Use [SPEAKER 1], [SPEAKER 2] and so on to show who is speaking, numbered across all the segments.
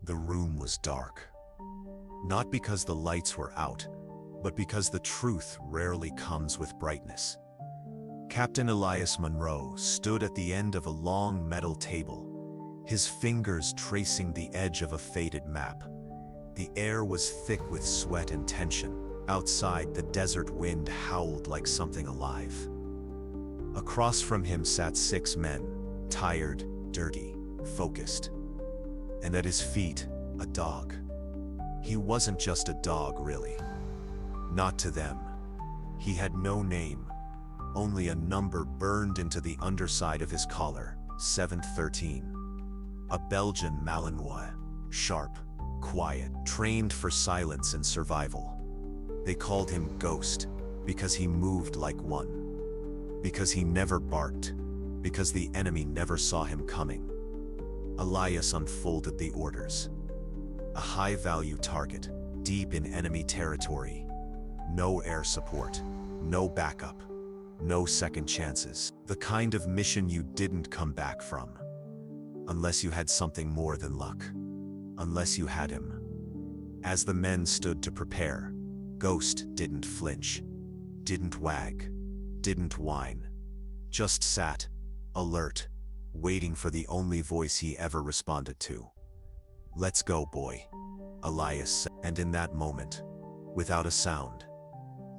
[SPEAKER 1] The room was dark. Not because the lights were out, but because the truth rarely comes with brightness. Captain Elias Monroe stood at the end of a long metal table, his fingers tracing the edge of a faded map. The air was thick with sweat and tension. Outside, the desert wind howled like something alive. Across from him sat 6 men, tired, dirty, focused. And at his feet, a dog. He wasn't just a dog, really. Not to them. He had no name, only a number burned into the underside of his collar, 713. A Belgian Malinois, sharp, quiet, trained for silence and survival. They called him Ghost because he moved like one, because he never barked, because the enemy never saw him coming. Elias unfolded the orders. A high-value target, deep in enemy territory. No air support, no backup, no second chances. The kind of mission you didn't come back from. Unless you had something more than luck. Unless you had him. As the men stood to prepare, Ghost didn't flinch, didn't wag, didn't whine. Just sat, alert, waiting for the only voice he ever responded to. "Let's go, boy," Elias said, and in that moment, without a sound,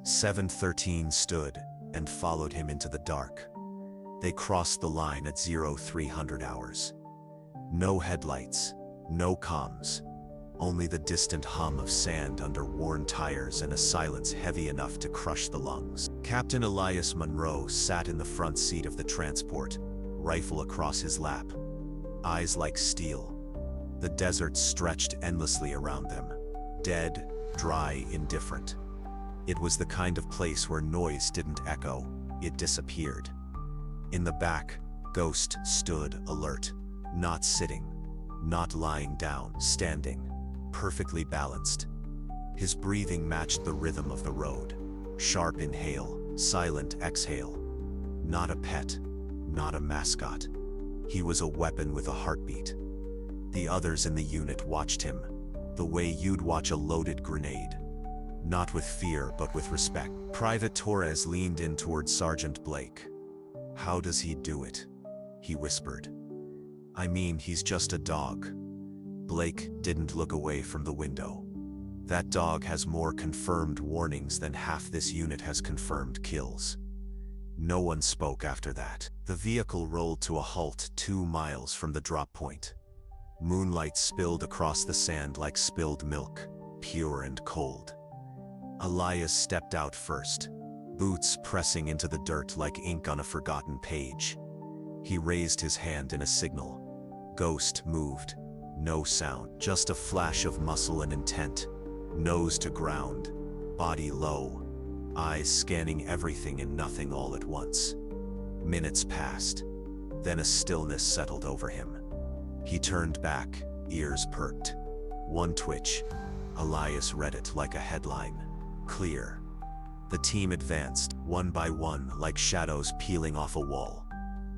[SPEAKER 1] 713 stood and followed him into the dark. They crossed the line at 0300 hours. No headlights, no comms, only the distant hum of sand under worn tires and a silence heavy enough to crush the lungs. Captain Elias Monroe sat in the front seat of the transport, rifle across his lap, eyes like steel. The desert stretched endlessly around them, dead, dry, indifferent. It was the kind of place where noise didn't echo, it disappeared. In the back, Ghost stood alert, not sitting, not lying down, standing, perfectly balanced. His breathing matched the rhythm of the road. Sharp inhale, silent exhale. Not a pet, not a mascot. He was a weapon with a heartbeat. The others in the unit watched him, the way you'd watch a loaded grenade. Not with fear, but with respect. Private Torres leaned in toward Sergeant Blake. "How does he do it?" he whispered. "I mean, he's just a dog." Blake didn't look away from the window. "That dog has more confirmed warnings than half this unit has confirmed kills." No one spoke after that. The vehicle rolled to a halt 2 miles from the drop point. Moonlight spilled across the sand like spilled milk, pure and cold. Elias stepped out first, boots pressing into the dirt like ink on a forgotten page. He raised his hand in a signal. Ghost moved. No sound, just a flash of muscle and intent. Nose to ground, body low, eyes scanning everything and nothing all at once. Minutes passed. Then a stillness settled over him. He turned back, ears perked. One twitch. Elias read it like a headline. Clear. The team advanced, one by one, like shadows peeling off a wall.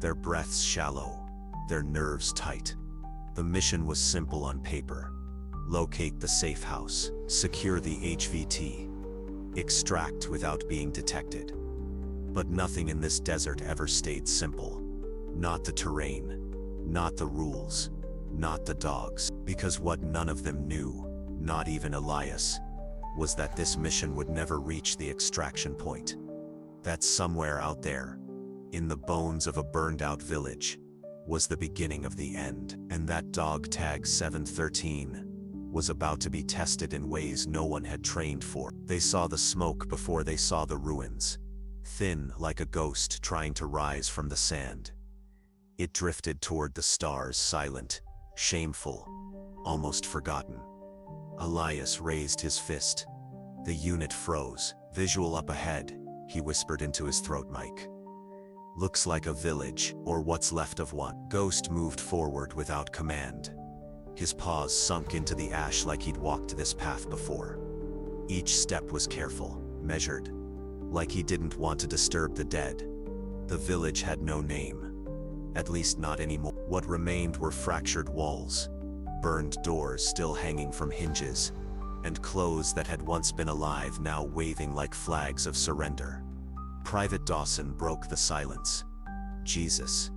[SPEAKER 1] Their breaths shallow, their nerves tight. The mission was simple on paper. Locate the safe house, secure the HVT, extract without being detected. But nothing in this desert ever stayed simple. Not the terrain, not the rules, not the dogs. Because what none of them knew, not even Elias, was that this mission would never reach the extraction point. That somewhere out there, in the bones of a burned-out village, was the beginning of the end. And that dog tag 713 was about to be tested in ways no one had trained for. They saw the smoke before they saw the ruins, thin like a ghost trying to rise from the sand. It drifted toward the stars, silent, shameful, almost forgotten. Elias raised his fist. The unit froze. "Visual up ahead," he whispered into his throat mic. "Looks like a village, or what's left of one." Ghost moved forward without command. His paws sunk into the ash like he'd walked this path before. Each step was careful, measured, like he didn't want to disturb the dead. The village had no name. At least not anymore. What remained were fractured walls, burned doors still hanging from hinges, and clothes that had once been alive now waving like flags of surrender. Private Dawson broke the silence. Jesus.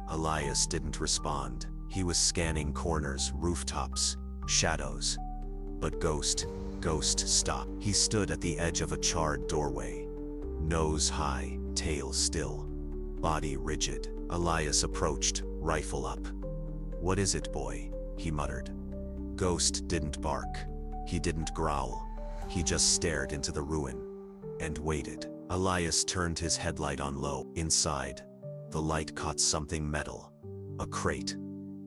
[SPEAKER 1] Elias didn't respond. He was scanning corners, rooftops, shadows. But Ghost stopped. He stood at the edge of a charred doorway. Nose high, tail still, body rigid. Elias approached, rifle up. "What is it, boy?" he muttered. Ghost didn't bark. He didn't growl. He just stared into the ruin and waited. Elias turned his headlight on low. Inside, the light caught something metal. A crate.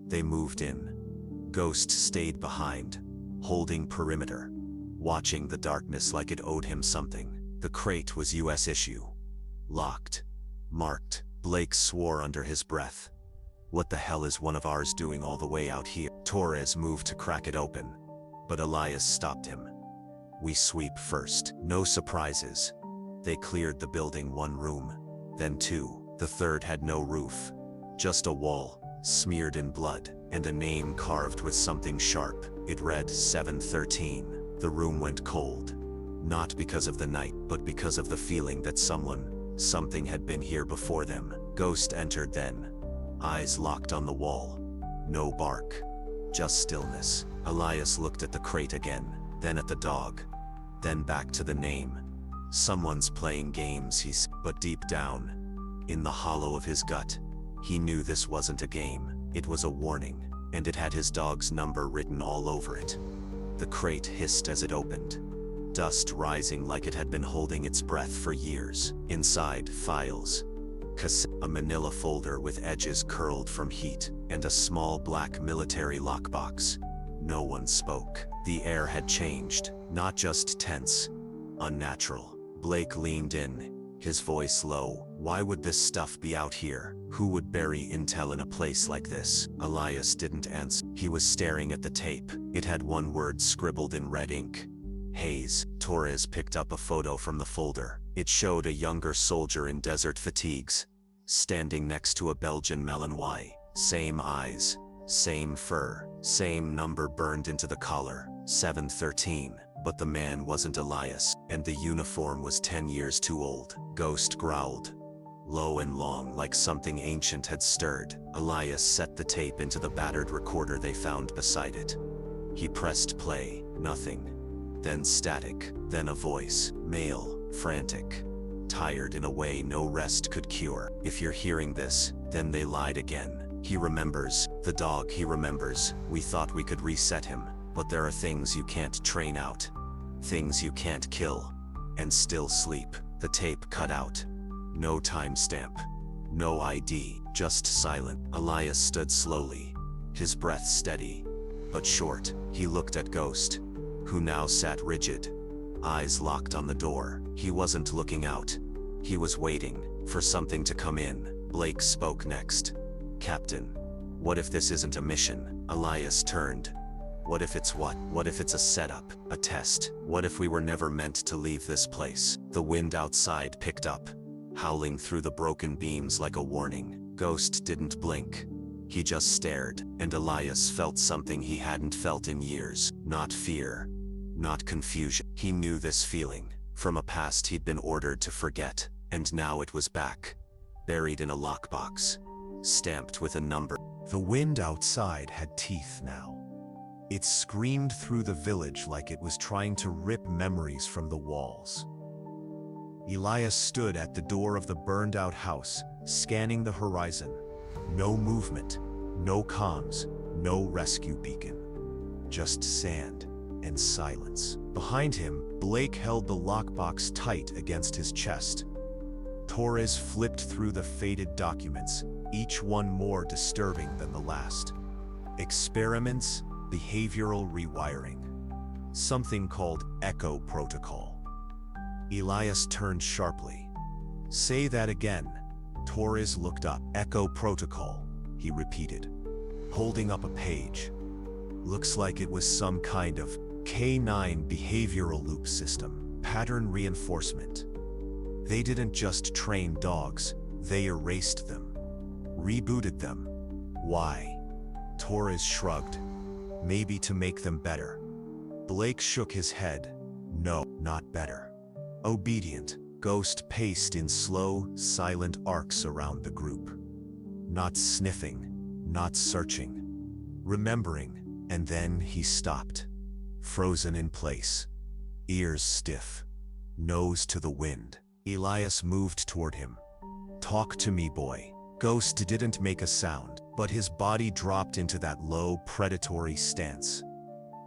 [SPEAKER 1] They moved in. Ghost stayed behind, holding perimeter, watching the darkness like it owed him something. The crate was US issue. Locked. Marked. Blake swore under his breath. "What the hell is one of ours doing all the way out here?" Torres moved to crack it open, but Elias stopped him. "We sweep first. No surprises." They cleared the building one room, then two. The third had no roof. Just a wall, smeared in blood, and a name carved with something sharp. It read 713. The room went cold. Not because of the night, but because of the feeling that something had been here before them. Ghost entered then. Eyes locked on the wall. No bark. Just stillness. Elias looked at the crate again, then at the dog, then back to the name. Someone's playing games, but deep down, in the hollow of his gut, he knew this wasn't a game. It was a warning, and it had his dog's number written all over it. The crate hissed as it opened, dust rising like it had been holding its breath for years. Inside, files, a manila folder with edges curled from heat, and a small black military lockbox. No one spoke. The air had changed, not just tense, unnatural. Blake leaned in, his voice low. "Why would this stuff be out here? Who would bury intel in a place like this?" Elias didn't answer. He was staring at the tape. It had one word scribbled in red ink. Haze. Torres picked up a photo from the folder. It showed a younger soldier in desert fatigues, standing next to a Belgian Malinois. Same eyes, same fur, same number burned into the collar, 713. But the man wasn't Elias, and the uniform was 10 years too old. Ghost growled, low and long, like something ancient had stirred. Elias set the tape into the battered recorder they found beside it. He pressed play. Nothing. Then static. Then a voice. Male. Frantic. Tired in a way no rest could cure. "If you're hearing this, then they lied again. He remembers. The dog, he remembers. We thought we could reset him. But there are things you can't train out. Things you can't kill. And still sleep." The tape cut out. No timestamp. No ID. Just silent. Elias stood slowly, his breath steady, but short. He looked at Ghost, who now sat rigid, eyes locked on the door. He wasn't looking out. He was waiting for something to come in. Blake spoke next. "Captain, what if this isn't a mission?" Elias turned. "What if it's what? What if it's a setup, a test? What if we were never meant to leave this place?" The wind outside picked up, howling through the broken beams like a warning. Ghost didn't blink. He just stared, and Elias felt something he hadn't felt in years. Not fear, not confusion. He knew this feeling from a past he'd been ordered to forget, and now it was back, buried in a lockbox, stamped with a number. The wind outside had teeth now. It screamed through the village like it was trying to rip memories from the walls. Elias stood at the door of the burned-out house, scanning the horizon. No movement, no comms, no rescue beacon. Just sand and silence. Behind him, Blake held the lockbox tight against his chest. Torres flipped through the faded documents, each one more disturbing than the last. Experiments, behavioral rewiring. Something called Echo Protocol. Elias turned sharply. "Say that again." Torres looked up. "Echo Protocol," he repeated, holding up a page. Looks like it was some kind of K9 behavioral loop system. Pattern reinforcement. They didn't just train dogs, they erased them. Rebooted them. Why? Torres shrugged. Maybe to make them better. Blake shook his head. No, not better. Obedient. Ghost paced in slow, silent arcs around the group. Not sniffing, not searching. Remembering, and then he stopped. Frozen in place. Ears stiff. Nose to the wind. Elias moved toward him. "Talk to me, boy." Ghost didn't make a sound, but his body dropped into that low, predatory stance.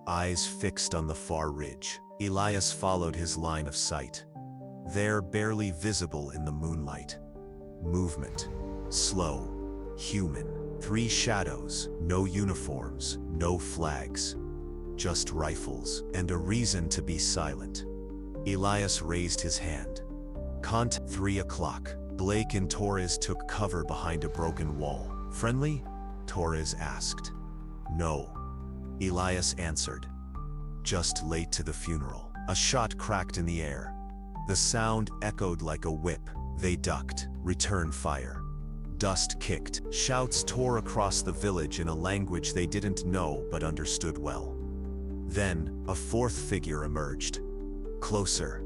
[SPEAKER 1] Eyes fixed on the far ridge. Elias followed his line of sight. There, barely visible in the moonlight. Movement. Slow. Human. 3 shadows. No uniforms. No flags. Just rifles. And a reason to be silent. Elias raised his hand. 3 o'clock. Blake and Torres took cover behind a broken wall. "Friendly?" Torres asked. "No." Elias answered. "Just late to the funeral." A shot cracked in the air. The sound echoed like a whip. They ducked. Return fire. Dust kicked. Shouts tore across the village in a language they didn't know but understood well. Then, a 4th figure emerged. Closer.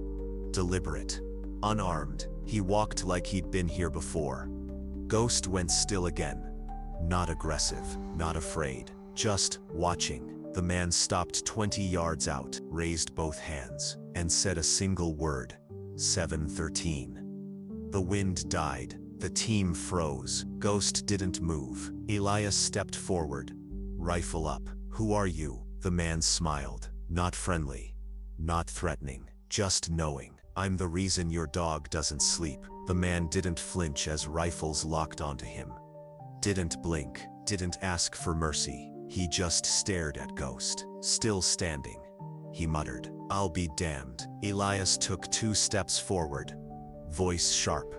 [SPEAKER 1] Deliberate. Unarmed. He walked like he'd been here before. Ghost went still again. Not aggressive, not afraid, just watching. The man stopped 20 yards out, raised both hands, and said a single word. 713. The wind died. The team froze. Ghost didn't move. Elias stepped forward. Rifle up. "Who are you?" The man smiled. Not friendly. Not threatening. Just knowing. "I'm the reason your dog doesn't sleep." The man didn't flinch as rifles locked onto him. Didn't blink. Didn't ask for mercy. He just stared at Ghost. Still standing. He muttered, "I'll be damned." Elias took 2 steps forward. Voice sharp.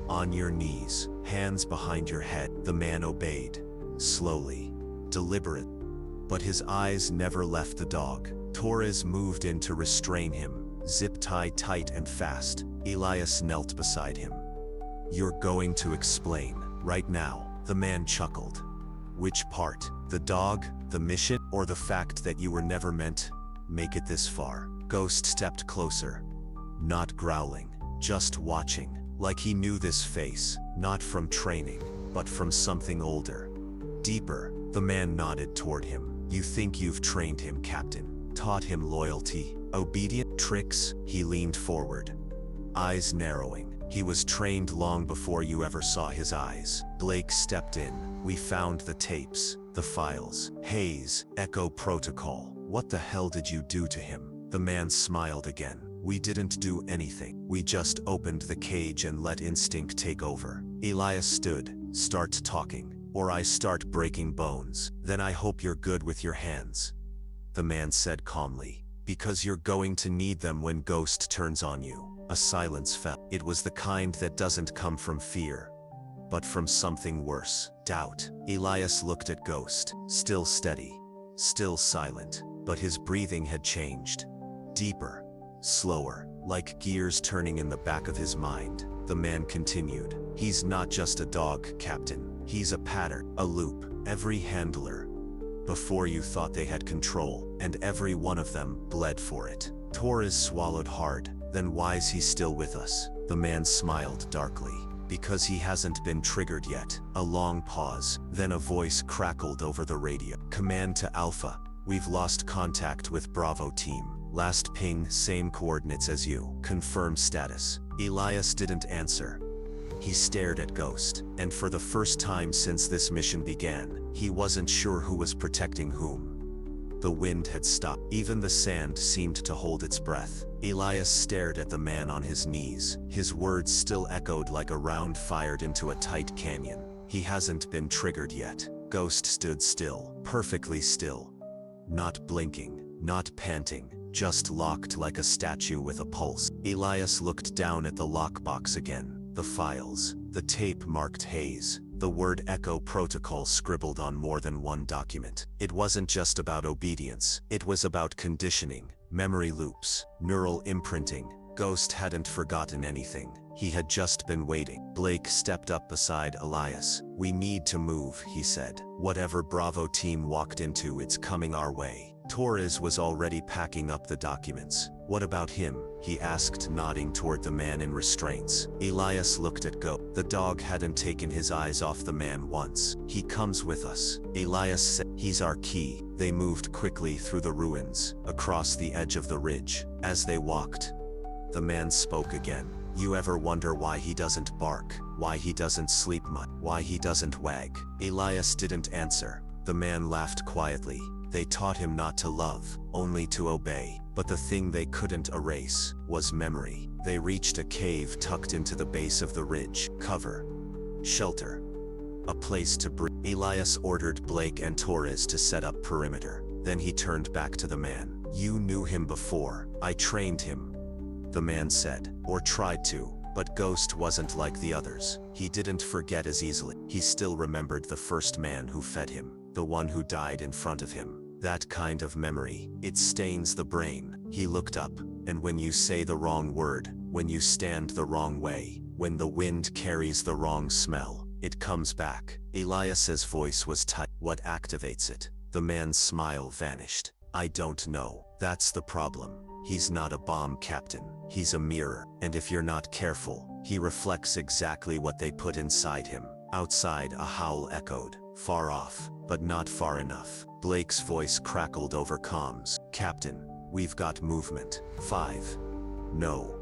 [SPEAKER 1] "On your knees. Hands behind your head." The man obeyed. Slowly. Deliberate. But his eyes never left the dog. Torres moved in to restrain him. Zip tie tight and fast. Elias knelt beside him. "You're going to explain, right now." The man chuckled. "Which part? The dog, the mission, or the fact that you were never meant make it this far?" Ghost stepped closer. Not growling, just watching, like he knew this face, not from training, but from something older. Deeper. The man nodded toward him. "You think you've trained him, Captain? Taught him loyalty, obedient tricks?" He leaned forward. Eyes narrowing. "He was trained long before you ever saw his eyes." Blake stepped in. "We found the tapes, the files. Hayes, Echo Protocol. What the hell did you do to him?" The man smiled again. "We didn't do anything. We just opened the cage and let instinct take over." Elias stood. "Start talking, or I start breaking bones. Then I hope you're good with your hands." The man said calmly, "Because you're going to need them when Ghost turns on you." A silence fell. It was the kind that doesn't come from fear, but from something worse. Doubt. Elias looked at Ghost. Still steady. Still silent. But his breathing had changed. Deeper. Slower. Like gears turning in the back of his mind. The man continued. "He's not just a dog, Captain. He's a pattern. A loop. Every handler. Before you thought they had control, and every one of them bled for it." Torres swallowed hard. "Then why's he still with us?" The man smiled darkly. "Because he hasn't been triggered yet." A long pause, then a voice crackled over the radio. "Command to Alpha. We've lost contact with Bravo team. Last ping, same coordinates as you. Confirm status." Elias didn't answer. He stared at Ghost, and for the first time since this mission began, he wasn't sure who was protecting whom. The wind had stopped. Even the sand seemed to hold its breath. Elias stared at the man on his knees. His words still echoed like a round fired into a tight canyon. "He hasn't been triggered yet." Ghost stood still, perfectly still. Not blinking, not panting, just locked like a statue with a pulse. Elias looked down at the lockbox again. The files, the tape marked Hayes, the word Echo Protocol scribbled on more than one document. It wasn't just about obedience, it was about conditioning, memory loops, neural imprinting. Ghost hadn't forgotten anything. He had just been waiting. Blake stepped up beside Elias. "We need to move," he said. "Whatever Bravo team walked into, it's coming our way." Torres was already packing up the documents. "What about him?" he asked, nodding toward the man in restraints. Elias looked at Go. The dog hadn't taken his eyes off the man once. "He comes with us," Elias said. "He's our key." They moved quickly through the ruins, across the edge of the ridge. As they walked, the man spoke again. "You ever wonder why he doesn't bark? Why he doesn't sleep much? Why he doesn't wag?" Elias didn't answer. The man laughed quietly. They taught him not to love, only to obey. But the thing they couldn't erase was memory. They reached a cave tucked into the base of the ridge. Cover. Shelter. A place to breathe. Elias ordered Blake and Torres to set up perimeter. Then he turned back to the man. "You knew him before. I trained him," the man said. "Or tried to. But Ghost wasn't like the others. He didn't forget as easily. He still remembered the first man who fed him, the one who died in front of him. That kind of memory, it stains the brain." He looked up. "And when you say the wrong word, when you stand the wrong way, when the wind carries the wrong smell, it comes back." Elias's voice was tight. "What activates it?" The man's smile vanished. "I don't know. That's the problem. He's not a bomb, Captain. He's a mirror. And if you're not careful, he reflects exactly what they put inside him." Outside, a howl echoed. Far off, but not far enough. Blake's voice crackled over comms. "Captain, we've got movement. 5. No.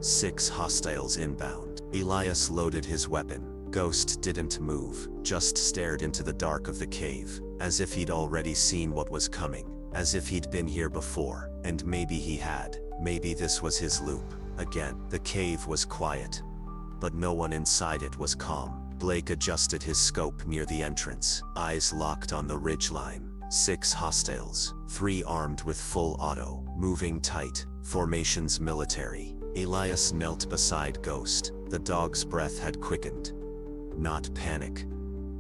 [SPEAKER 1] 6 hostiles inbound." Elias loaded his weapon. Ghost didn't move, just stared into the dark of the cave, as if he'd already seen what was coming, as if he'd been here before, and maybe he had. Maybe this was his loop. Again, the cave was quiet, but no one inside it was calm. Blake adjusted his scope near the entrance, eyes locked on the ridgeline. 6 hostiles, 3 armed with full auto, moving tight, formations military. Elias knelt beside Ghost. The dog's breath had quickened. Not panic,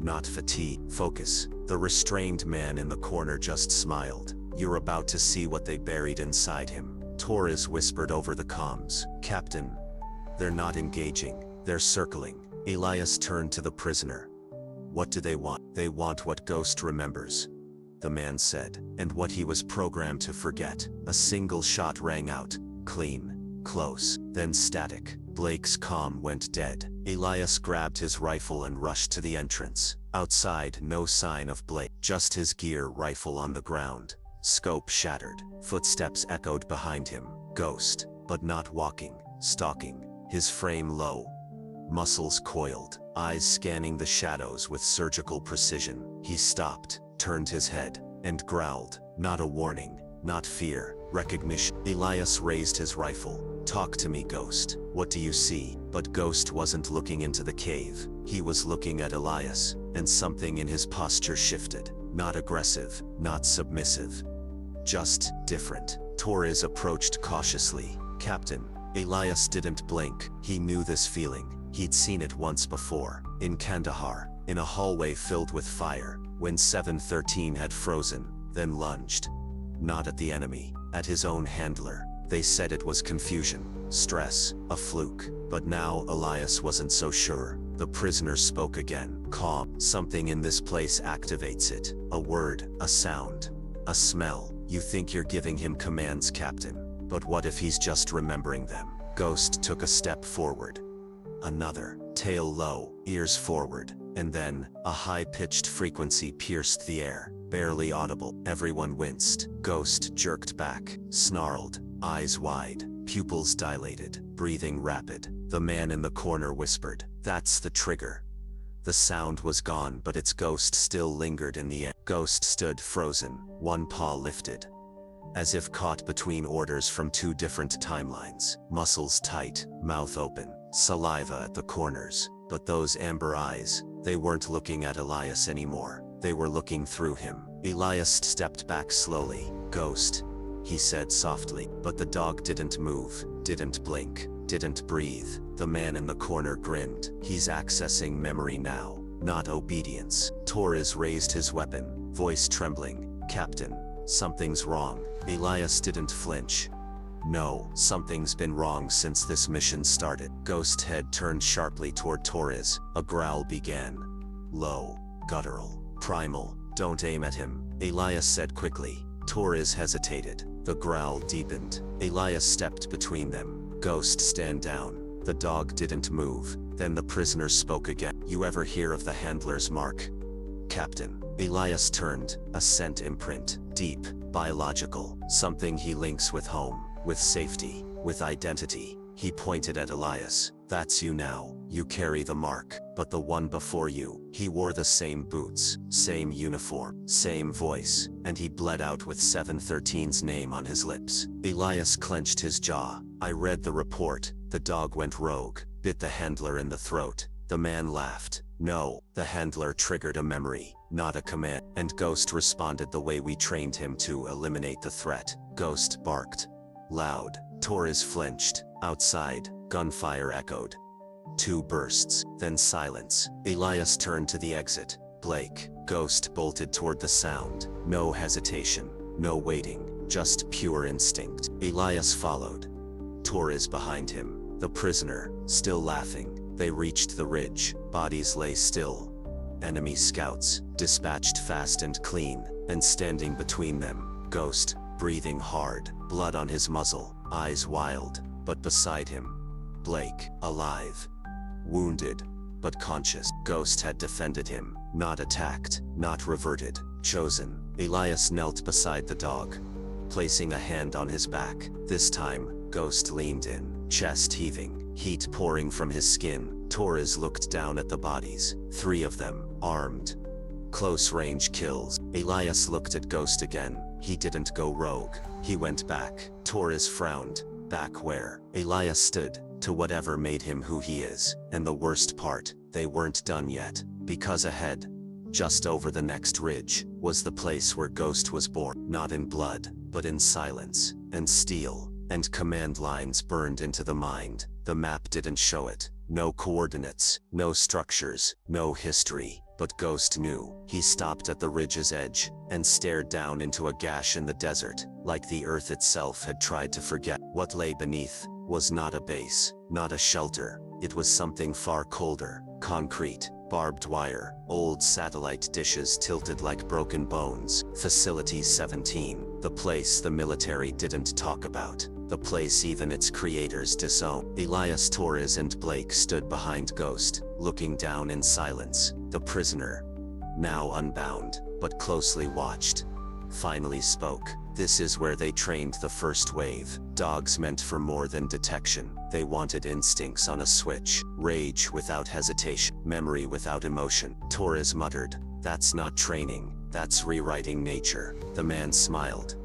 [SPEAKER 1] not fatigue, focus. The restrained man in the corner just smiled. "You're about to see what they buried inside him." Torres whispered over the comms. "Captain, they're not engaging, they're circling." Elias turned to the prisoner. "What do they want?" "They want what Ghost remembers," the man said, "and what he was programmed to forget." A single shot rang out, clean, close, then static. Blake's comm went dead. Elias grabbed his rifle and rushed to the entrance. Outside, no sign of Blake, just his gear rifle on the ground. Scope shattered. Footsteps echoed behind him. Ghost, but not walking, stalking, his frame low, muscles coiled, eyes scanning the shadows with surgical precision. He stopped, turned his head, and growled. Not a warning, not fear, recognition. Elias raised his rifle. "Talk to me, Ghost. What do you see?" But Ghost wasn't looking into the cave. He was looking at Elias, and something in his posture shifted. Not aggressive, not submissive. Just different. Torres approached cautiously. "Captain." Elias didn't blink. He knew this feeling. He'd seen it once before, in Kandahar, in a hallway filled with fire, when 713 had frozen, then lunged. Not at the enemy, at his own handler. They said it was confusion, stress, a fluke. But now Elias wasn't so sure. The prisoner spoke again. "Calm. Something in this place activates it. A word, a sound, a smell. You think you're giving him commands, Captain. But what if he's just remembering them?" Ghost took a step forward. Another, tail low, ears forward, and then, a high-pitched frequency pierced the air, barely audible. Everyone winced. Ghost jerked back, snarled, eyes wide, pupils dilated, breathing rapid. The man in the corner whispered, "That's the trigger." The sound was gone, but its ghost still lingered in the air. Ghost stood frozen, one paw lifted, as if caught between orders from 2 different timelines. Muscles tight, mouth open, saliva at the corners. But those amber eyes, they weren't looking at Elias anymore. They were looking through him. Elias stepped back slowly. "Ghost," he said softly. But the dog didn't move, didn't blink, didn't breathe. The man in the corner grinned. "He's accessing memory now, not obedience." Torres raised his weapon, voice trembling. "Captain, something's wrong." Elias didn't flinch. No, something's been wrong since this mission started. Ghost head turned sharply toward Torres. A growl began. Low, guttural, primal. Don't aim at him, Elias said quickly. Torres hesitated. The growl deepened. Elias stepped between them. Ghost, stand down. The dog didn't move. Then the prisoner spoke again. You ever hear of the handler's mark? Captain. Elias turned. A scent imprint. Deep, biological. Something he links with home, with safety, with identity. He pointed at Elias. That's you now. You carry the mark. But the one before you, he wore the same boots, same uniform, same voice, and he bled out with 713's name on his lips. Elias clenched his jaw. I read the report. The dog went rogue, bit the handler in the throat. The man laughed. No, the handler triggered a memory, not a command. And Ghost responded the way we trained him to eliminate the threat. Ghost barked. Loud. Torres flinched. Outside, gunfire echoed. 2 bursts, then silence. Elias turned to the exit. Blake. Ghost bolted toward the sound. No hesitation, no waiting, just pure instinct. Elias followed. Torres behind him. The prisoner, still laughing. They reached the ridge. Bodies lay still. Enemy scouts, dispatched fast and clean, and standing between them, Ghost, breathing hard, blood on his muzzle, eyes wild. But beside him, Blake, alive. Wounded, but conscious. Ghost had defended him, not attacked, not reverted, chosen. Elias knelt beside the dog, placing a hand on his back. This time, Ghost leaned in, chest heaving, heat pouring from his skin. Torres looked down at the bodies, 3 of them, armed. Close-range kills. Elias looked at Ghost again. He didn't go rogue. He went back. Torres frowned. Back where? Elias stood, to whatever made him who he is. And the worst part, they weren't done yet. Because ahead, just over the next ridge, was the place where Ghost was born. Not in blood, but in silence, and steel, and command lines burned into the mind. The map didn't show it. No coordinates, no structures, no history. But Ghost knew. He stopped at the ridge's edge, and stared down into a gash in the desert, like the earth itself had tried to forget. What lay beneath was not a base, not a shelter. It was something far colder. Concrete, barbed wire, old satellite dishes tilted like broken bones. Facility 17, the place the military didn't talk about. The place even its creators disowned. Elias, Torres and Blake stood behind Ghost, looking down in silence. The prisoner, now unbound, but closely watched, finally spoke. This is where they trained the first wave. Dogs meant for more than detection. They wanted instincts on a switch. Rage without hesitation. Memory without emotion. Torres muttered, "That's not training. That's rewriting nature." The man smiled.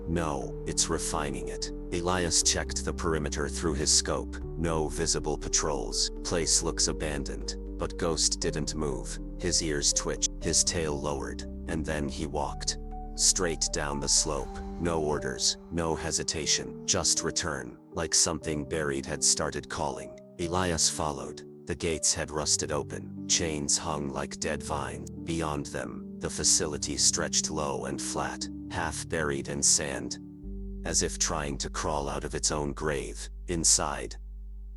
[SPEAKER 1] "No, it's refining it." Elias checked the perimeter through his scope. No visible patrols. Place looks abandoned. But Ghost didn't move. His ears twitched. His tail lowered. And then he walked. Straight down the slope. No orders. No hesitation. Just return. Like something buried had started calling. Elias followed. The gates had rusted open. Chains hung like dead vines. Beyond them, the facility stretched low and flat, half buried in sand, as if trying to crawl out of its own grave. Inside,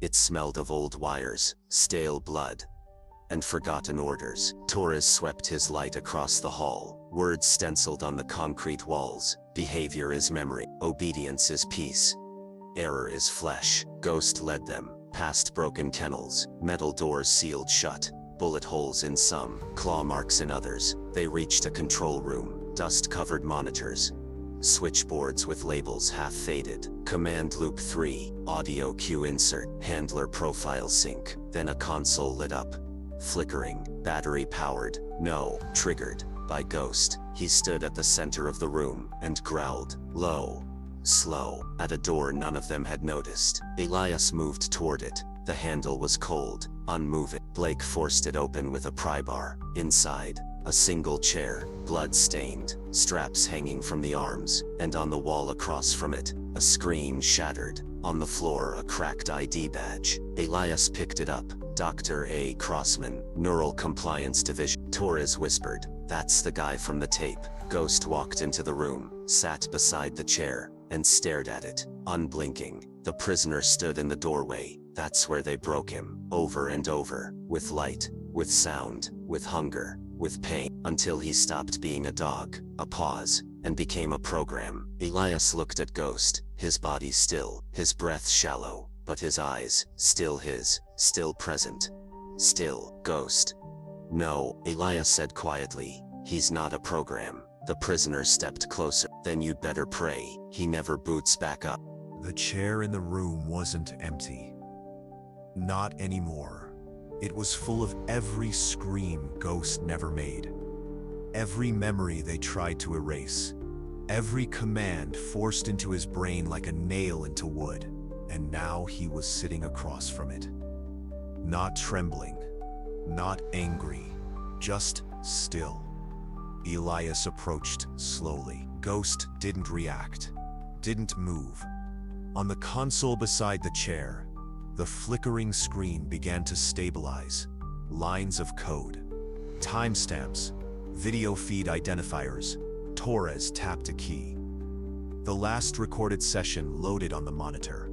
[SPEAKER 1] it smelled of old wires, stale blood, and forgotten orders. Torres swept his light across the hall. Words stenciled on the concrete walls. Behavior is memory. Obedience is peace. Error is flesh. Ghost led them, past broken kennels, metal doors sealed shut, bullet holes in some, claw marks in others. They reached a control room, dust-covered monitors, switchboards with labels half-faded. Command loop 3, audio cue insert, handler profile sync. Then a console lit up. Flickering, battery-powered, no, triggered by Ghost. He stood at the center of the room and growled, low, slow, at a door none of them had noticed. Elias moved toward it. The handle was cold, unmoving. Blake forced it open with a pry bar. Inside, a single chair, blood-stained, straps hanging from the arms, and on the wall across from it, a screen shattered. On the floor, a cracked ID badge. Elias picked it up. Dr. A. Crossman, Neural Compliance Division. Torres whispered, "That's the guy from the tape." Ghost walked into the room, sat beside the chair, and stared at it.
[SPEAKER 2] Unblinking, the prisoner stood in the doorway. That's where they broke him, over and over, with light, with sound, with hunger, with pain, until he stopped being a dog, a pause, and became a program. Elias looked at Ghost, his body still, his breath shallow, but his eyes, still his, still present. Still, Ghost. No, Elias said quietly, he's not a program. The prisoner stepped closer. Then you'd better pray he never boots back up.
[SPEAKER 1] The chair in the room wasn't empty. Not anymore. It was full of every scream Ghost never made. Every memory they tried to erase. Every command forced into his brain like a nail into wood. And now he was sitting across from it. Not trembling. Not angry. Just still. Elias approached slowly. Ghost didn't react. Didn't move. On the console beside the chair, the flickering screen began to stabilize. Lines of code, timestamps, video feed identifiers. Torres tapped a key. The last recorded session loaded on the monitor.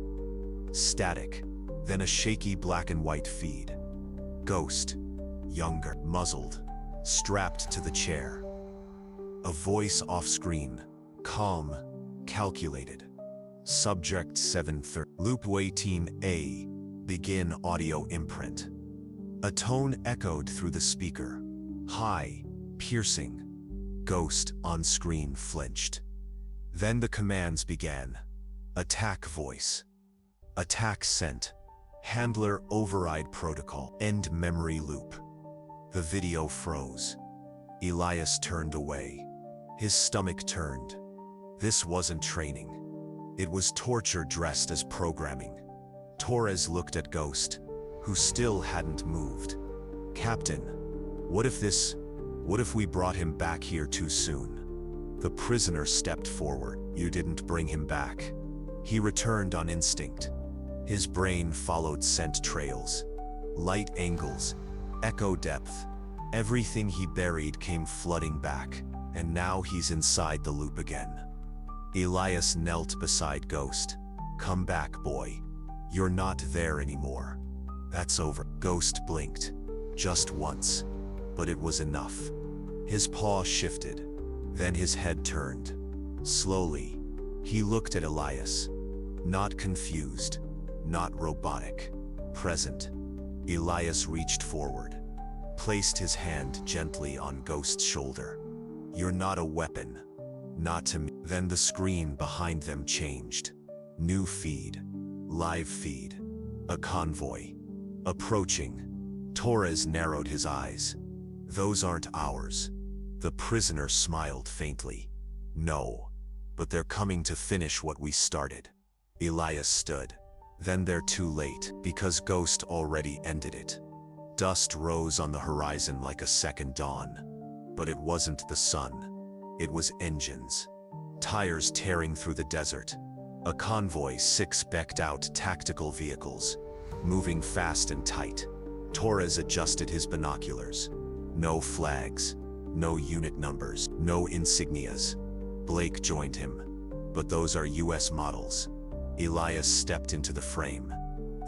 [SPEAKER 1] Static, then a shaky black and white feed. Ghost, younger, muzzled, strapped to the chair. A voice off-screen, calm, calculated. Subject 730. Loopway Team A. Begin audio imprint. A tone echoed through the speaker. High, piercing. Ghost on screen flinched. Then the commands began. Attack voice. Attack sent. Handler override protocol. End memory loop. The video froze. Elias turned away. His stomach turned. This wasn't training. It was torture dressed as programming. Torres looked at Ghost, who still hadn't moved. Captain, what if we brought him back here too soon? The prisoner stepped forward. You didn't bring him back. He returned on instinct. His brain followed scent trails, light angles, echo depth. Everything he buried came flooding back, and now he's inside the loop again. Elias knelt beside Ghost. Come back, boy. You're not there anymore. That's over. Ghost blinked. Just once. But it was enough. His paw shifted. Then his head turned. Slowly, he looked at Elias. Not confused. Not robotic. Present. Elias reached forward. Placed his hand gently on Ghost's shoulder. You're not a weapon. Not to me. Then the screen behind them changed. New feed. Live feed. A convoy. Approaching. Torres narrowed his eyes. Those aren't ours. The prisoner smiled faintly. No. But they're coming to finish what we started. Elias stood. Then they're too late, because Ghost already ended it. Dust rose on the horizon like a second dawn. But it wasn't the sun. It was engines. Tires tearing through the desert. A convoy, 6 becked-out tactical vehicles, moving fast and tight. Torres adjusted his binoculars. No flags. No unit numbers. No insignias. Blake joined him. But those are US models. Elias stepped into the frame.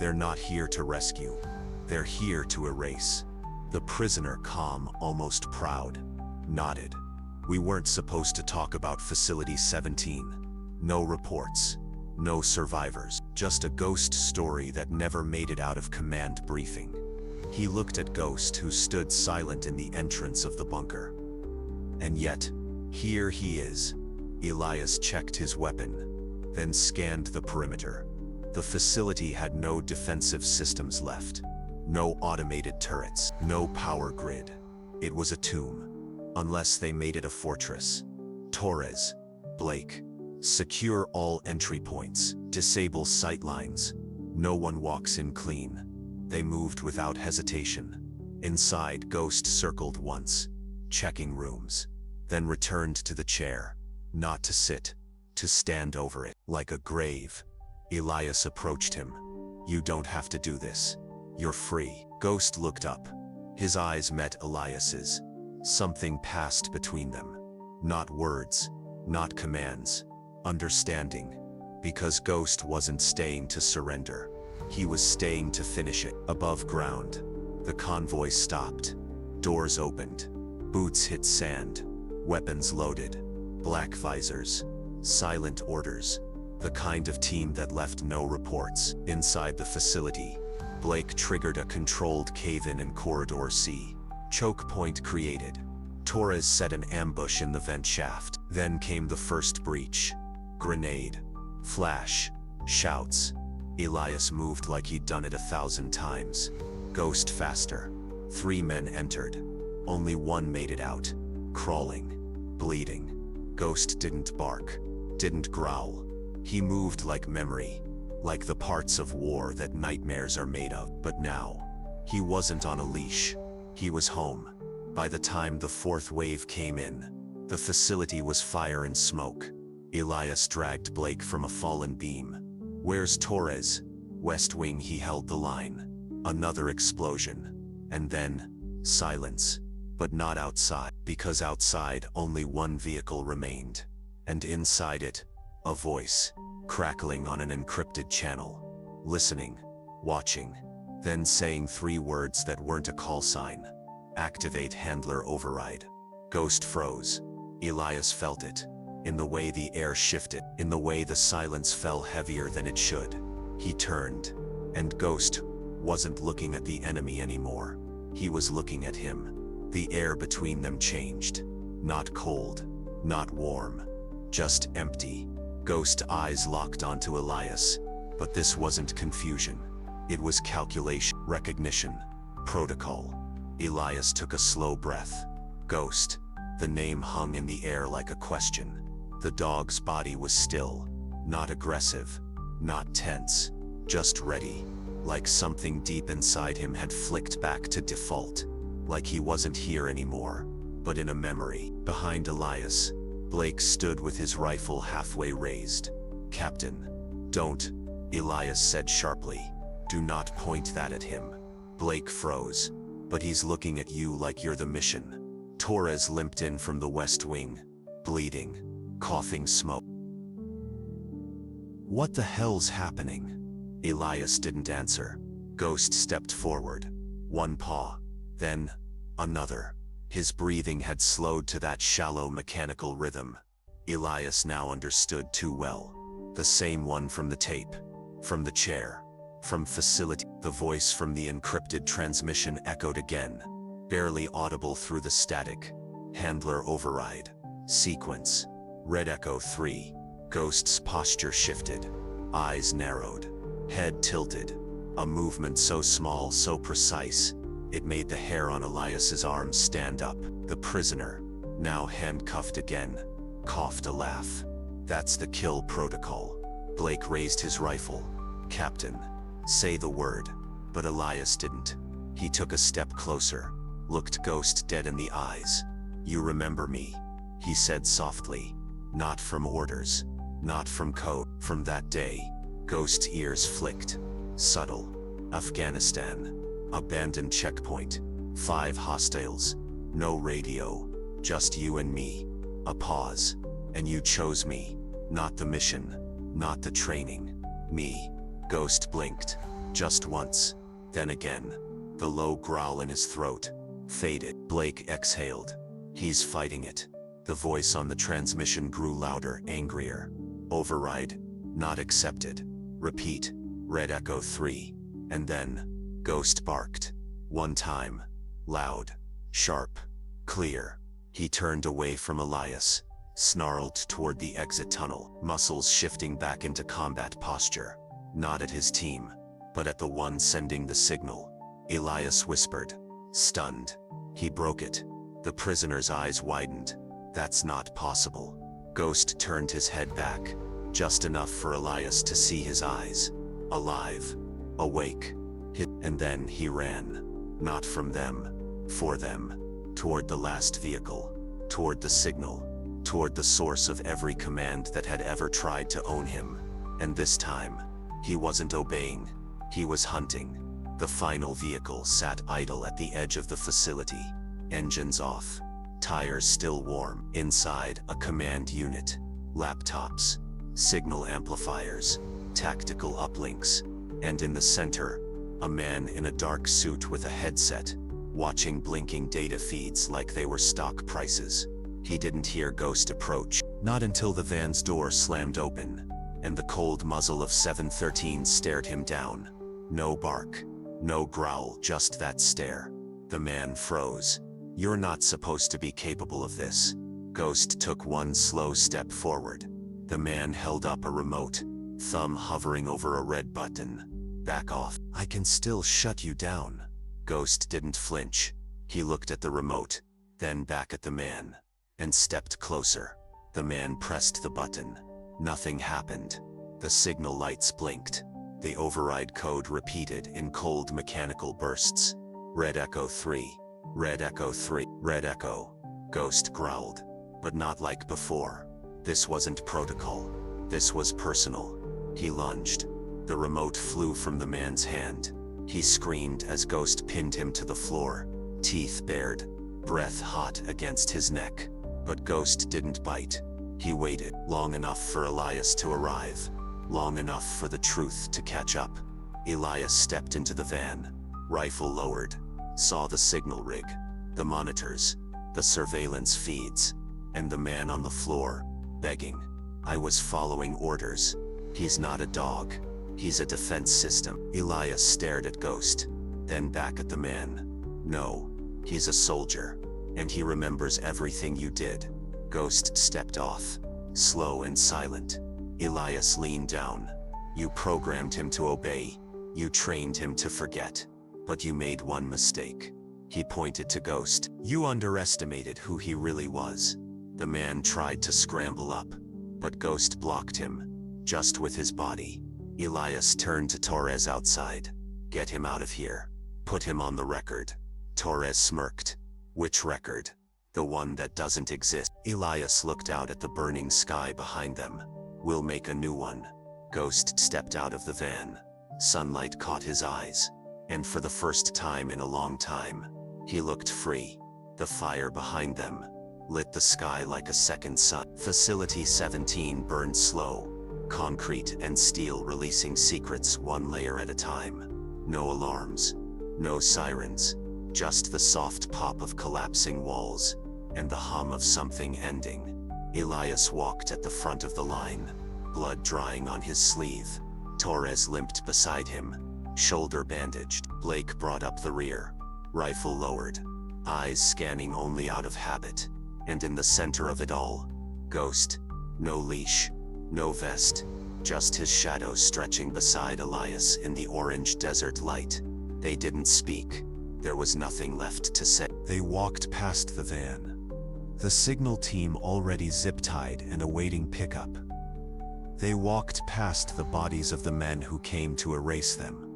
[SPEAKER 1] They're not here to rescue. They're here to erase. The prisoner, calm, almost proud, nodded. We weren't supposed to talk about Facility 17. No reports. No survivors. Just a ghost story that never made it out of command briefing. He looked at Ghost, who stood silent in the entrance of the bunker. And yet, here he is. Elias checked his weapon, then scanned the perimeter. The facility had no defensive systems left. No automated turrets. No power grid. It was a tomb. Unless they made it a fortress. Torres, Blake, secure all entry points. Disable sightlines. No one walks in clean. They moved without hesitation. Inside, Ghost circled once, checking rooms, then returned to the chair. Not to sit, to stand over it, like a grave. Elias approached him. You don't have to do this. You're free. Ghost looked up. His eyes met Elias's. Something passed between them. Not words, not commands. Understanding. Because Ghost wasn't staying to surrender. He was staying to finish it. Above ground, the convoy stopped. Doors opened. Boots hit sand. Weapons loaded. Black visors. Silent orders. The kind of team that left no reports. Inside the facility, Blake triggered a controlled cave-in in Corridor C. Choke point created. Torres set an ambush in the vent shaft. Then came the first breach. Grenade. Flash. Shouts. Elias moved like he'd done it 1,000 times. Ghost faster. 3 men entered. Only one made it out. Crawling. Bleeding. Ghost didn't bark. Didn't growl. He moved like memory. Like the parts of war that nightmares are made of. But now, he wasn't on a leash. He was home. By the time the 4th wave came in, the facility was fire and smoke. Elias dragged Blake from a fallen beam. "Where's Torres?" West Wing. He held the line. Another explosion. And then, silence. But not outside, because outside only one vehicle remained. And inside it, a voice, crackling on an encrypted channel. Listening, watching, then saying 3 words that weren't a call sign. "Activate handler override." Ghost froze. Elias felt it. In the way the air shifted, in the way the silence fell heavier than it should. He turned, and Ghost wasn't looking at the enemy anymore. He was looking at him. The air between them changed. Not cold, not warm, just empty. Ghost eyes locked onto Elias. But this wasn't confusion. It was calculation, recognition, protocol. Elias took a slow breath. Ghost. The name hung in the air like a question. The dog's body was still. Not aggressive. Not tense. Just ready. Like something deep inside him had flicked back to default. Like he wasn't here anymore, but in a memory. Behind Elias, Blake stood with his rifle halfway raised. "Captain, don't," Elias said sharply. "Do not point that at him." Blake froze. "But he's looking at you like you're the mission." Torres limped in from the West Wing, bleeding, coughing smoke. "What the hell's happening?" Elias didn't answer. Ghost stepped forward. One paw. Then, another. His breathing had slowed to that shallow mechanical rhythm. Elias now understood too well. The same one from the tape. From the chair. From facility. The voice from the encrypted transmission echoed again. Barely audible through the static. "Handler override. Sequence. Red Echo 3. Ghost's posture shifted. Eyes narrowed. Head tilted. A movement so small, so precise, it made the hair on Elias's arms stand up. The prisoner, now handcuffed again, coughed a laugh. "That's the kill protocol." Blake raised his rifle. "Captain, say the word." But Elias didn't. He took a step closer, looked Ghost dead in the eyes. "You remember me," he said softly. "Not from orders, not from code, from that day." Ghost's ears flicked. Subtle. "Afghanistan. Abandoned checkpoint. 5 hostiles. No radio. Just you and me." A pause. "And you chose me. Not the mission. Not the training. Me." Ghost blinked. Just once. Then again. The low growl in his throat faded. Blake exhaled. "He's fighting it." The voice on the transmission grew louder, angrier. "Override. Not accepted. Repeat. Red Echo 3. And then, Ghost barked. One time. Loud. Sharp. Clear. He turned away from Elias. Snarled toward the exit tunnel, muscles shifting back into combat posture. Not at his team, but at the one sending the signal. Elias whispered. Stunned. He broke it. The prisoner's eyes widened. "That's not possible." Ghost turned his head back, just enough for Elias to see his eyes. Alive. Awake. And then he ran. Not from them. For them. Toward the last vehicle. Toward the signal. Toward the source of every command that had ever tried to own him. And this time, he wasn't obeying. He was hunting. The final vehicle sat idle at the edge of the facility. Engines off. Tires still warm. Inside, a command unit. Laptops.
[SPEAKER 2] signal amplifiers, tactical uplinks, and in the center, a man in a dark suit with a headset, watching blinking data feeds like they were stock prices. He didn't hear Ghost approach, not until the van's door slammed open, and the cold muzzle of 713 stared him down. No bark, no growl, just that stare. The man froze. "You're not supposed to be capable of this." Ghost took one slow step forward. The man held up a remote, thumb hovering over a red button. "Back off. I can still shut you down." Ghost didn't flinch. He looked at the remote, then back at the man, and stepped closer. The man pressed the button. Nothing happened. The signal lights blinked. The override code repeated in cold mechanical bursts. "Red Echo 3. Red Echo 3. Red Echo." Ghost growled. But not like before. This wasn't protocol. This was personal. He lunged. The remote flew from the man's hand. He screamed as Ghost pinned him to the floor, teeth bared, breath hot against his neck. But Ghost didn't bite. He waited long enough for Elias to arrive, long enough for the truth to catch up. Elias stepped into the van, rifle lowered, saw the signal rig, the monitors, the surveillance feeds, and the man on the floor, begging. "I was following orders. He's not a dog. He's a defense system." Elias stared at Ghost, then back at the man. "No, he's a soldier, and he remembers everything you did." Ghost stepped off, slow and silent. Elias leaned down. "You programmed him to obey. You trained him to forget. But you made one mistake." He pointed to Ghost. "You underestimated who he really was." The man tried to scramble up, but Ghost blocked him, just with his body. Elias turned to Torres outside. "Get him out of here. Put him on the record." Torres smirked. "Which record? The one that doesn't exist." Elias looked out at the burning sky behind them. "We'll make a new one." Ghost stepped out of the van. Sunlight caught his eyes, and for the first time in a long time, he looked free. The fire behind them lit the sky like a second sun. Facility 17 burned slow, concrete and steel releasing secrets one layer at a time. No alarms, no sirens, just the soft pop of collapsing walls, and the hum of something ending. Elias walked at the front of the line, blood drying on his sleeve. Torres limped beside him, shoulder bandaged. Blake brought up the rear, rifle lowered, eyes scanning only out of habit. And in the center of it all, Ghost. No leash, no vest, just his shadow stretching beside Elias in the orange desert light. They didn't speak. There was nothing left to say. They walked past the van. The signal team already zip-tied and awaiting pickup. They walked past the bodies of the men who came to erase them.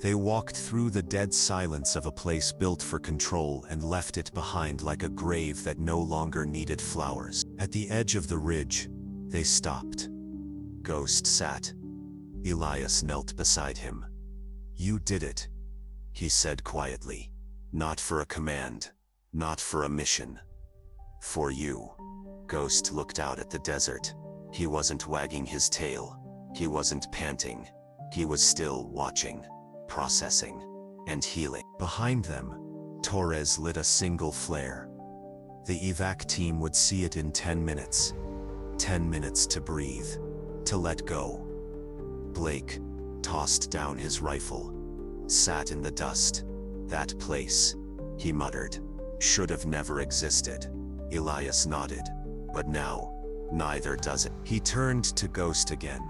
[SPEAKER 2] They walked through the dead silence of a place built for control and left it behind like a grave that no longer needed flowers. At the edge of the ridge, they stopped. Ghost sat. Elias knelt beside him. "You did it," he said quietly. "Not for a command, not for a mission. For you." Ghost looked out at the desert. He wasn't wagging his tail. He wasn't panting. He was still watching, processing, and healing. Behind them, Torres lit a single flare. The evac team would see it in 10 minutes. 10 minutes to breathe, to let go. Blake tossed down his rifle, sat in the dust. "That place," he muttered, "should have never existed." Elias nodded. "But now, neither does it." He turned to Ghost again.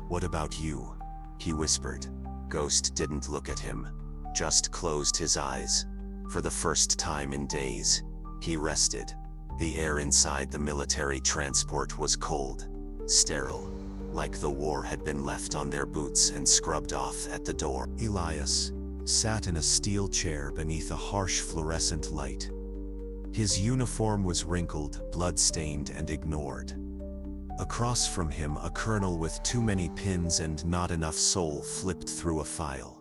[SPEAKER 2] "What about you?" he whispered. Ghost didn't look at him, just closed his eyes. For the first time in days, he rested. The air inside the military transport was cold, sterile, like the war had been left on their boots and scrubbed off at the door. Elias sat in a steel chair beneath a harsh fluorescent light. His uniform was wrinkled, blood-stained, and ignored. Across from him, a colonel with too many pins and not enough soul flipped through a file.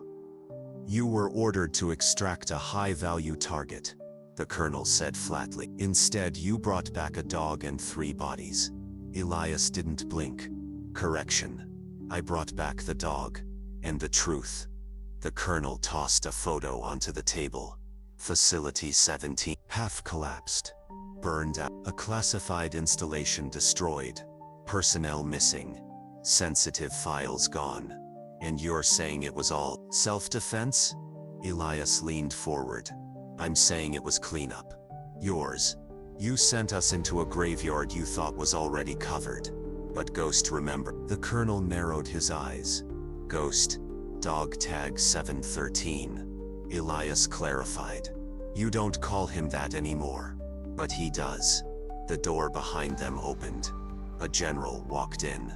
[SPEAKER 2] "You were ordered to extract a high-value target," the colonel said flatly. "Instead, you brought back a dog and 3 bodies." Elias didn't blink. Correction. I brought back the dog. And the truth. The colonel tossed a photo onto the table. Facility 17. Half collapsed. Burned out. A classified installation destroyed. Personnel missing. Sensitive files gone. And you're saying it was all self-defense? Elias leaned forward. I'm saying it was cleanup. Yours. You sent us into a graveyard you thought was already covered. But Ghost, remember. The colonel narrowed his eyes. Ghost. Dog tag 713. Elias clarified. You don't call him that anymore. But he does. The door behind them opened. A general walked in.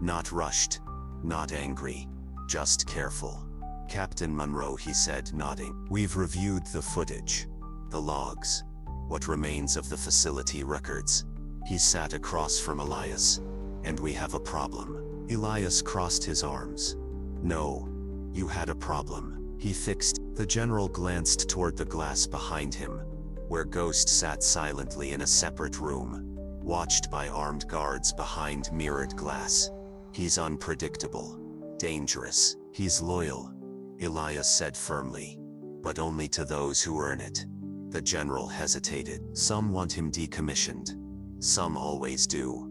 [SPEAKER 2] Not rushed. Not angry. Just careful. Captain Monroe, he said, nodding. We've reviewed the footage. The logs. What remains of the facility records. He sat across from Elias. And we have a problem. Elias crossed his arms. No. You had a problem. He fixed. The general glanced toward the glass behind him, where Ghost sat silently in a separate room, watched by armed guards behind mirrored glass. He's unpredictable. Dangerous. He's loyal. Elias said firmly. But only to those who earn it. The general hesitated. Some want him decommissioned. Some always do.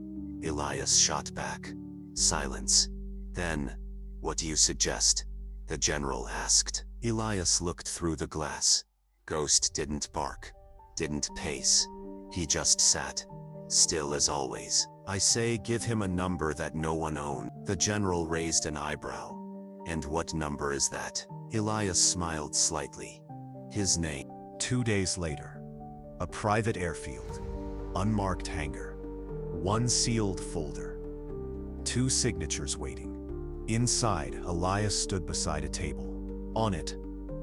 [SPEAKER 2] Elias shot back. Silence. Then, what do you suggest? The general asked. Elias looked through the glass. Ghost didn't bark. Didn't pace. He just sat. Still as always. I say give him a number that no one owned. The general raised an eyebrow. And what number is that? Elias smiled slightly. His name.
[SPEAKER 1] 2 days later. A private airfield. Unmarked hangar. One sealed folder. 2 signatures waiting. Inside, Elias stood beside a table. On it,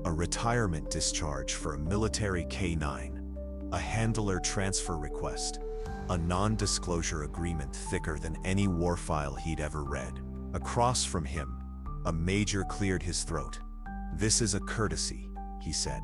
[SPEAKER 1] a retirement discharge for a military K-9, a handler transfer request, a non-disclosure agreement thicker than any war file he'd ever read. Across from him, a major cleared his throat. This is a courtesy, he said,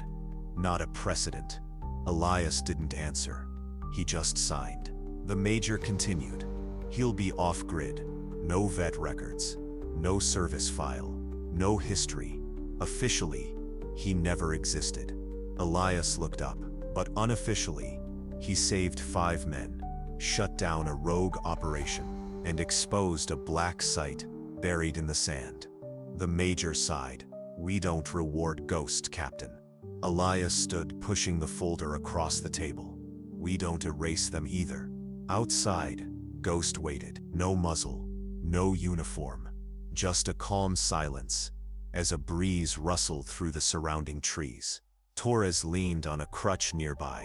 [SPEAKER 1] not a precedent. Elias didn't answer. He just signed. The major continued. He'll be off-grid. No vet records. No service file. No history. Officially, he never existed. Elias looked up, but unofficially, he saved 5 men, shut down a rogue operation, and exposed a black site buried in the sand. The major sighed. We don't reward Ghost, Captain. Elias stood pushing the folder across the table. We don't erase them either. Outside, Ghost waited. No muzzle, no uniform, just a calm silence as a breeze rustled through the surrounding trees. Torres leaned on a crutch nearby.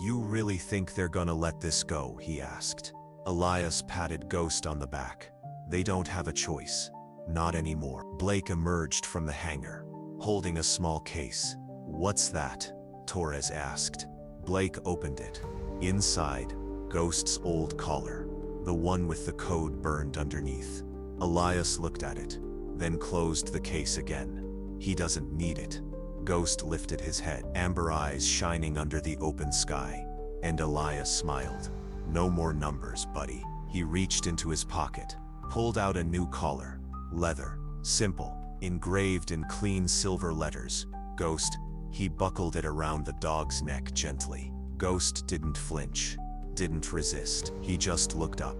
[SPEAKER 1] You really think they're gonna let this go? He asked. Elias patted Ghost on the back. They don't have a choice. Not anymore. Blake emerged from the hangar, holding a small case. What's that? Torres asked. Blake opened it. Inside, Ghost's old collar, the one with the code burned underneath. Elias looked at it, then closed the case again. He doesn't need it. Ghost lifted his head, amber eyes shining under the open sky, and Elias smiled. No more numbers, buddy. He reached into his pocket, pulled out a new collar. Leather, simple, engraved in clean silver letters. Ghost. He buckled it around the dog's neck gently. Ghost didn't flinch, didn't resist. He just looked up,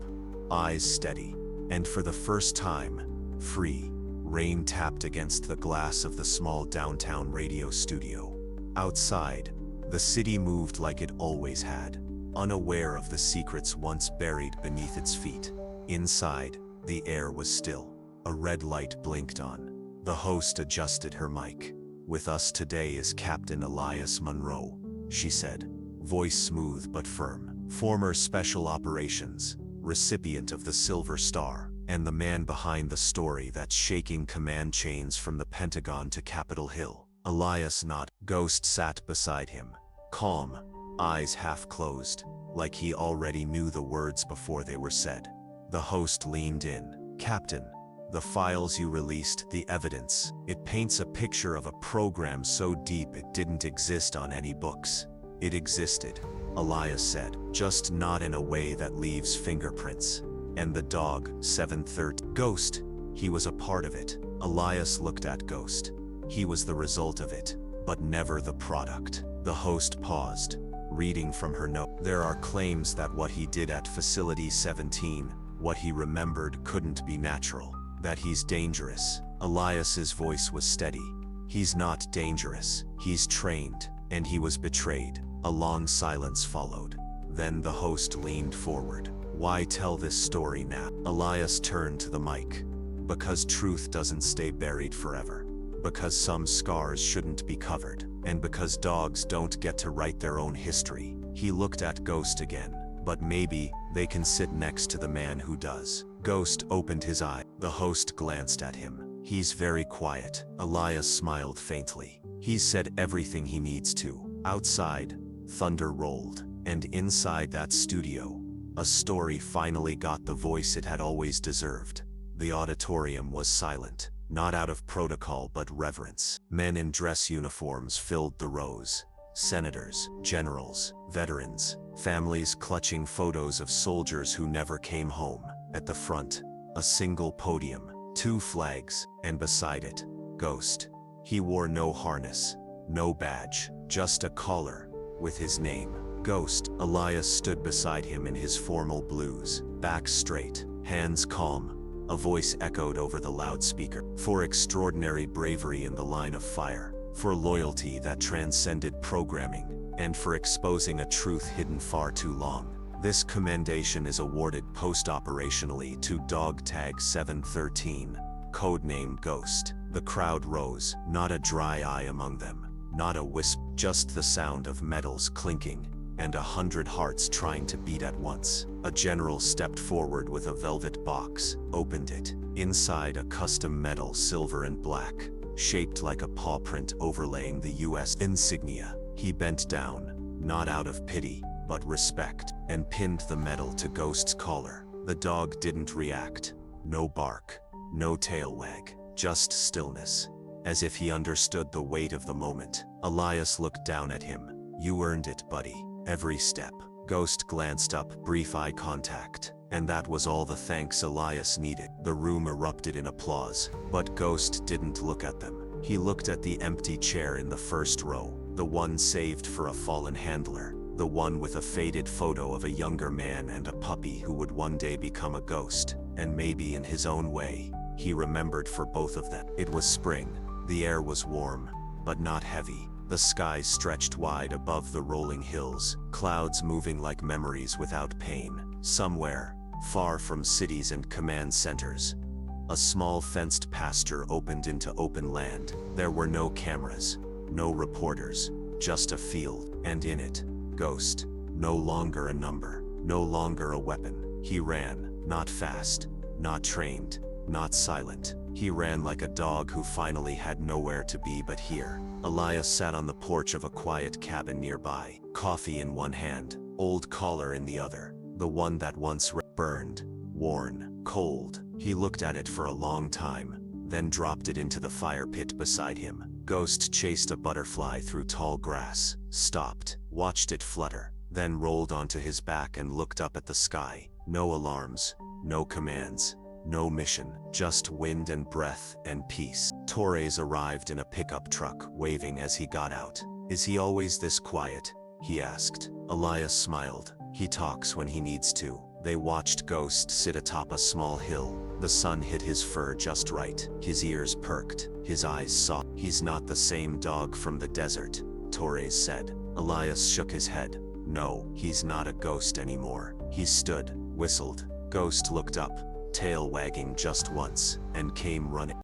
[SPEAKER 1] eyes steady. And for the first time, free. Rain tapped against the glass of the small downtown radio studio. Outside, the city moved like it always had, unaware of the secrets once buried beneath its feet. Inside, the air was still. A red light blinked on. The host adjusted her mic. With us today is Captain Elias Monroe, she said, voice smooth but firm. Former Special Operations, recipient of the Silver Star, and the man behind the story that's shaking command chains from the Pentagon to Capitol Hill. Elias nodded. Ghost sat beside him, calm, eyes half closed, like he already knew the words before they were said. The host leaned in. Captain, the files you released, the evidence, it paints a picture of a program so deep it didn't exist on any books. It existed, Elias said, just not in a way that leaves fingerprints. And the dog, 730. Ghost. He was a part of it. Elias looked at Ghost. He was the result of it, but never the product. The host paused, reading from her note. There are claims that what he did at Facility 17, what he remembered, couldn't be natural. That he's dangerous. Elias's voice was steady. He's not dangerous. He's trained, and he was betrayed. A long silence followed. Then the host leaned forward. Why tell this story now? Elias turned to the mic. Because truth doesn't stay buried forever. Because some scars shouldn't be covered. And because dogs don't get to write their own history. He looked at Ghost again. But maybe they can sit next to the man who does. Ghost opened his eye. The host glanced at him. He's very quiet. Elias smiled faintly. He's said everything he needs to. Outside, thunder rolled. And inside that studio, a story finally got the voice it had always deserved. The auditorium was silent, not out of protocol but reverence. Men in dress uniforms filled the rows. Senators, generals, veterans, families clutching photos of soldiers who never came home. At the front, a single podium, 2 flags, and beside it, Ghost. He wore no harness, no badge, just a collar, with his name, Ghost. Elias stood beside him in his formal blues, back straight, hands calm. A voice echoed over the loudspeaker. For extraordinary bravery in the line of fire, for loyalty that transcended programming, and for exposing a truth hidden far too long. This commendation is awarded post-operationally to Dog Tag 713, codenamed Ghost. The crowd rose, not a dry eye among them, not a wisp, just the sound of metals clinking, and 100 hearts trying to beat at once. A general stepped forward with a velvet box, opened it. Inside, a custom medal, silver and black, shaped like a paw print overlaying the U.S. insignia. He bent down, not out of pity, but respect, and pinned the medal to Ghost's collar. The dog didn't react. No bark, no tail wag, just stillness, as if he understood the weight of the moment. Elias looked down at him. You earned it, buddy. Every step. Ghost glanced up, brief eye contact, and that was all the thanks Elias needed. The room erupted in applause, but Ghost didn't look at them. He looked at the empty chair in the first row, the one saved for a fallen handler, the one with a faded photo of a younger man and a puppy who would one day become a ghost, and maybe in his own way. He remembered for both of them. It was spring. The air was warm, but not heavy. The skies stretched wide above the rolling hills, clouds moving like memories without pain. Somewhere, far from cities and command centers, a small fenced pasture opened into open land. There were no cameras, no reporters, just a field, and in it, Ghost. No longer a number, no longer a weapon. He ran, not fast, not trained, not silent. He ran like a dog who finally had nowhere to be but here. Elias sat on the porch of a quiet cabin nearby, coffee in one hand, old collar in the other, the one that once burned, worn, cold. He looked at it for a long time, then dropped it into the fire pit beside him. Ghost chased a butterfly through tall grass, stopped, watched it flutter, then rolled onto his back and looked up at the sky. No alarms, no commands. No mission, just wind and breath and peace. Torres arrived in a pickup truck, waving as he got out. Is he always this quiet? He asked. Elias smiled. He talks when he needs to. They watched Ghost sit atop a small hill. The sun hit his fur just right. His ears perked. His eyes saw. He's not the same dog from the desert, Torres said. Elias shook his head. No, he's not a ghost anymore. He stood, whistled. Ghost looked up, tail wagging just once, and came running.